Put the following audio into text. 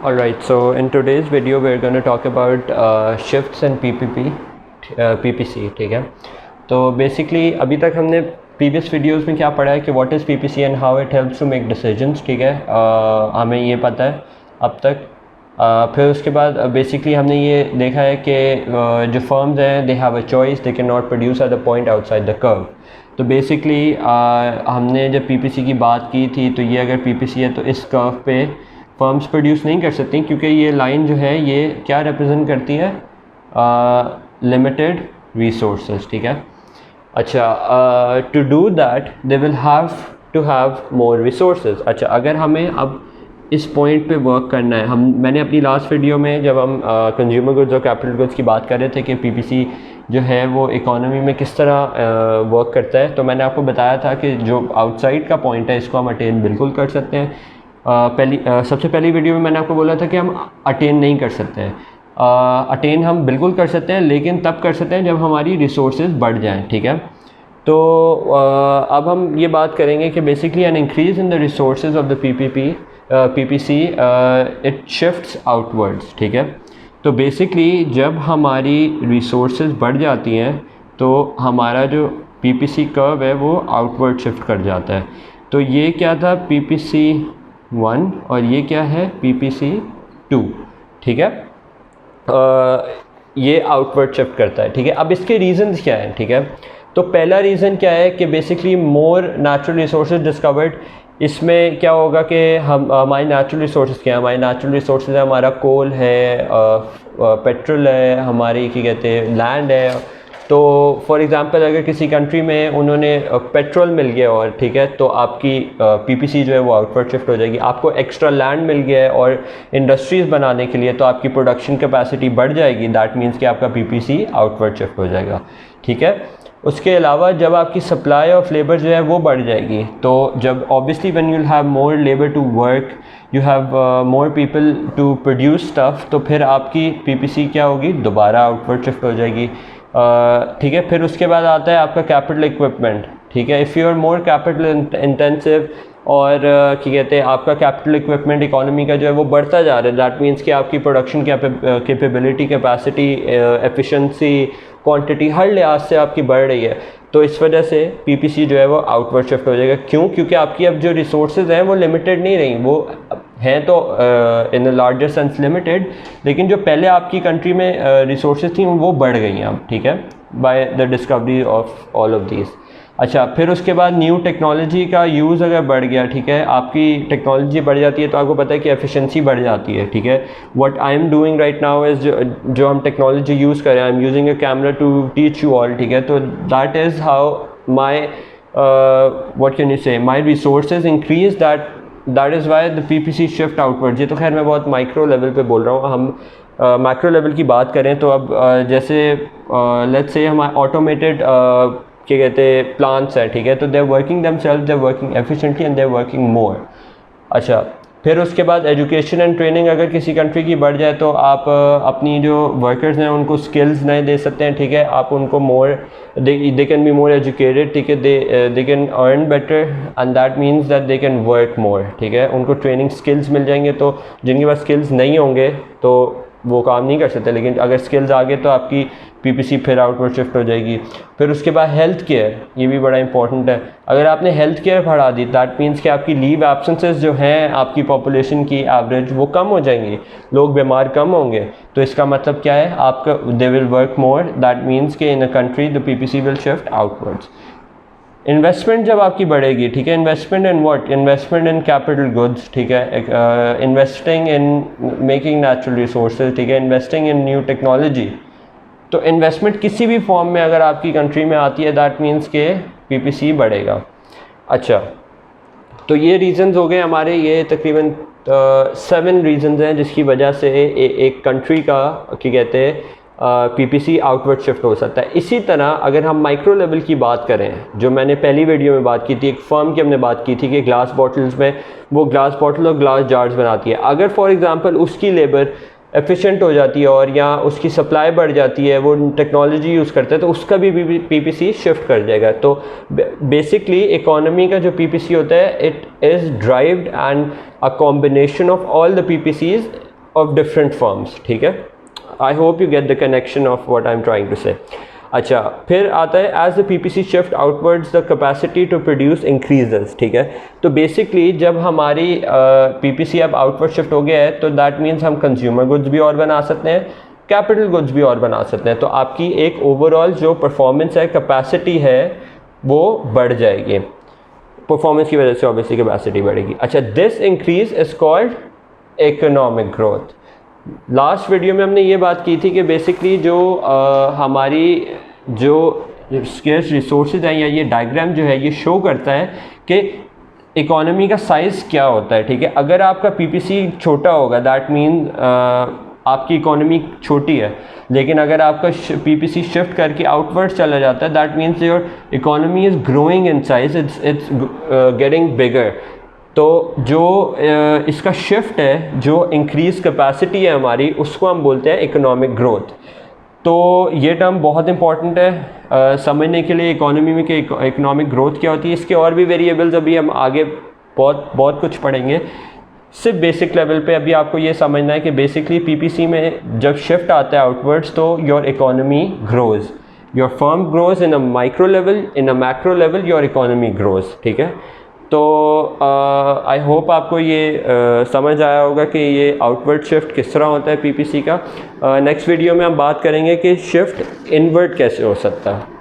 Alright, so in today's video we're going to talk about shifts and PPC, ठीक है। तो basically अभी तक हमने प्रीवियस वीडियोस में क्या पढ़ा है कि what is PPC and how it helps to make decisions, ठीक है। हमें ये पता है अब तक। फिर उसके बाद बेसिकली हमने ये देखा है कि जो फर्म्स हैं they have a choice, they can not produce at the point outside the curve. तो बेसिकली हमने जब PPC की बात की थी तो ये अगर PPC है तो इस कर्व पे फर्म्स प्रोड्यूस नहीं कर सकती, क्योंकि ये लाइन जो है ये क्या रिप्रेजेंट करती है, लिमिटेड रिसोर्सेज, ठीक है। अच्छा, to do that they will have to have more resources. अच्छा, अगर हमें अब इस पॉइंट पे वर्क करना है, मैंने अपनी लास्ट वीडियो में जब हम कंज्यूमर गुड्स और कैपिटल गुड्स की बात कर रहे थे कि PPC जो है वो इकोनॉमी में किस तरह वर्क करता है, तो मैंने आपको बताया था कि जो आउटसाइड का पॉइंट है इसको हम अटेन बिल्कुल कर सकते हैं। सबसे पहली वीडियो में मैंने आपको बोला था कि हम अटेन नहीं कर सकते हैं। अटेन हम बिल्कुल कर सकते हैं, लेकिन तब कर सकते हैं जब हमारी रिसोर्सेज बढ़ जाएं, ठीक है। तो अब हम ये बात करेंगे कि basically an increase in the resources of the PPC it shifts outwards, ठीक है। तो बेसिकली जब हमारी रिसोर्सेज बढ़ जाती हैं तो हमारा जो PPC कर्व है वो आउटवर्ड शिफ्ट कर जाता है। तो ये क्या था, PPC 1 और ये क्या है, PPC 2, ठीक है। ये आउटवर्ड शिफ्ट करता है, ठीक है। अब इसके रीजंस क्या हैं, ठीक है। तो पहला रीज़न क्या है कि basically more natural resources discovered. इसमें क्या होगा कि हमारी नेचुरल रिसोर्सेज क्या है, हमारे नेचुरल रिसोर्सेज है, हमारा कोल है, पेट्रोल है, हमारी क्या कहते हैं लैंड है। तो फॉर एग्ज़ाम्पल अगर किसी कंट्री में उन्होंने पेट्रोल मिल गया और ठीक है, तो आपकी PPC जो है वो आउटवर्ड शिफ्ट हो जाएगी। आपको एक्स्ट्रा लैंड मिल गया है और इंडस्ट्रीज़ बनाने के लिए, तो आपकी प्रोडक्शन कैपेसिटी बढ़ जाएगी। दैट मीन्स कि आपका PPC आउटवर्ड शिफ्ट हो जाएगा, ठीक है। उसके अलावा जब आपकी सप्लाई ऑफ लेबर जो है वो बढ़ जाएगी, तो जब obviously when you will have more labour to work, you have more people to produce stuff, तो फिर आपकी PPC क्या होगी, दोबारा आउटवर्ड शिफ्ट हो जाएगी, ठीक है। फिर उसके बाद आता है आपका कैपिटल इक्विपमेंट, ठीक है। If you are more capital intensive और क्या कहते हैं आपका कैपिटल इक्विपमेंट इकोनॉमी का जो है वो बढ़ता जा रहा है, दैट मीन्स कि आपकी production capability, capacity, efficiency, quantity हर लिहाज से आपकी बढ़ रही है। तो इस वजह से PPC जो है वो आउटवर्ड शिफ्ट हो जाएगा। क्यों? क्योंकि आपकी अब जो रिसोर्सेज हैं वो लिमिटेड नहीं रही, वो हैं तो इन अ लार्जर सेंस लिमिटेड, लेकिन जो पहले आपकी कंट्री में रिसोर्सेज थी वो बढ़ गई हैं अब, ठीक है, by the discovery of all of these. अच्छा, फिर उसके बाद न्यू टेक्नोलॉजी का यूज़ अगर बढ़ गया, ठीक है, आपकी टेक्नोलॉजी बढ़ जाती है तो आपको पता है कि एफिशिएंसी बढ़ जाती है, ठीक है। What I am doing right now is जो हम टेक्नोलॉजी यूज़ करें, I am using a camera to teach you all, ठीक है। तो that is how my what can you say my resources increase, that is why the PPC shift outward. ये तो खैर मैं बहुत माइक्रो लेवल पे बोल रहा हूँ। हम मैक्रो लेवल की बात करें तो अब जैसे लेट्स से हमारे ऑटोमेटेड क्या कहते हैं प्लांट्स हैं, ठीक है, तो they are working themselves, they are working efficiently and they are working more. अच्छा, फिर उसके बाद एजुकेशन एंड ट्रेनिंग अगर किसी कंट्री की बढ़ जाए तो आप अपनी जो वर्कर्स हैं उनको स्किल्स नए दे सकते हैं, ठीक है। आप उनको more they can be more educated, ठीक है, they can earn better and that means that they can work more, ठीक है। उनको ट्रेनिंग स्किल्स मिल जाएंगे, तो जिनके पास स्किल्स नहीं होंगे तो वो काम नहीं कर सकते, लेकिन अगर स्किल्स आ गए तो आपकी PPC फिर आउटवर्ड शिफ्ट हो जाएगी। फिर उसके बाद हेल्थ केयर, ये भी बड़ा इंपॉर्टेंट है। अगर आपने हेल्थ केयर बढ़ा दी, दैट मीन्स कि आपकी लीव एब्सेंसेस जो हैं आपकी पॉपुलेशन की एवरेज वो कम हो जाएंगी, लोग बीमार कम होंगे। तो इसका मतलब क्या है, आपका they will work more, that means कि in a country the PPC will shift outwards. Investment जब आपकी बढ़ेगी, ठीक है, investment in what, investment in capital goods, ठीक है, investing in making natural resources, ठीक है, इन्वेस्टिंग इन न्यू टेक्नोलॉजी। तो इन्वेस्टमेंट किसी भी फॉर्म में अगर आपकी कंट्री में आती है, दैट मीन्स के PPC बढ़ेगा। अच्छा, तो ये रीज़न्स हो गए हमारे, ये तकरीबन 7 रीज़न्स हैं जिसकी वजह से एक कंट्री का क्या कहते हैं PPC आउटवर्ड शिफ्ट हो सकता है। इसी तरह अगर हम माइक्रो लेवल की बात करें, जो मैंने पहली वीडियो में बात की थी, एक फर्म की हमने बात की थी कि ग्लास बॉटल्स में वो ग्लास बॉटल और ग्लास जार्स बनाती है। अगर फॉर एग्जांपल उसकी लेबर एफिशिएंट हो जाती है और या उसकी सप्लाई बढ़ जाती है, वो टेक्नोलॉजी यूज़ करता है, तो उसका भी PPC शिफ्ट कर जाएगा। तो बेसिकली इकोनॉमी का जो PPC होता है, it is derived and a combination of all the PPCs of different firms, ठीक है। I hope you get the connection of what I am trying to say. अच्छा, फिर आता है as the PPC shift outwards the capacity to produce increases, ठीक है। तो basically जब हमारी पीपीसी अब आउटवर्ड शिफ्ट हो गया है तो दैट मीन्स हम कंज्यूमर गुड्स भी और बना सकते हैं, कैपिटल गुड्स भी और बना सकते हैं। तो आपकी एक ओवरऑल जो परफॉर्मेंस है, कैपेसिटी है, वो बढ़ जाएगी। परफॉर्मेंस की वजह से ऑब्वियसली कैपेसिटी बढ़ेगी। अच्छा, this increase is called economic growth. Last video में हमने ये बात की थी कि बेसिकली जो हमारी जो स्केर्स रिसोर्सेज हैं, या ये डायग्राम जो है ये शो करता है कि इकोनॉमी का साइज़ क्या होता है, ठीक है। अगर आपका पीपीसी छोटा होगा दैट मीन आपकी इकोनॉमी छोटी है, लेकिन अगर आपका पीपीसी शिफ्ट करके आउटवर्ड चला जाता है that means your economy is growing in size, it's getting bigger. तो जो इसका शिफ्ट है, जो इंक्रीज कैपेसिटी है हमारी, उसको हम बोलते हैं इकोनॉमिक ग्रोथ। तो ये टर्म बहुत इंपॉर्टेंट है समझने के लिए इकोनॉमी में कि इकोनॉमिक ग्रोथ क्या होती है। इसके और भी वेरिएबल्स अभी हम आगे बहुत कुछ पढ़ेंगे। सिर्फ बेसिक लेवल पे अभी आपको ये समझना है कि बेसिकली पीपीसी में जब शिफ्ट आता है आउटवर्ड्स तो your economy grows, your firm grows in a micro level, in a macro level your economy grows, ठीक है। तो आई होप आपको ये समझ आया होगा कि ये आउटवर्ड शिफ्ट किस तरह होता है पीपीसी का। नेक्स्ट वीडियो में हम बात करेंगे कि शिफ्ट इनवर्ड कैसे हो सकता है।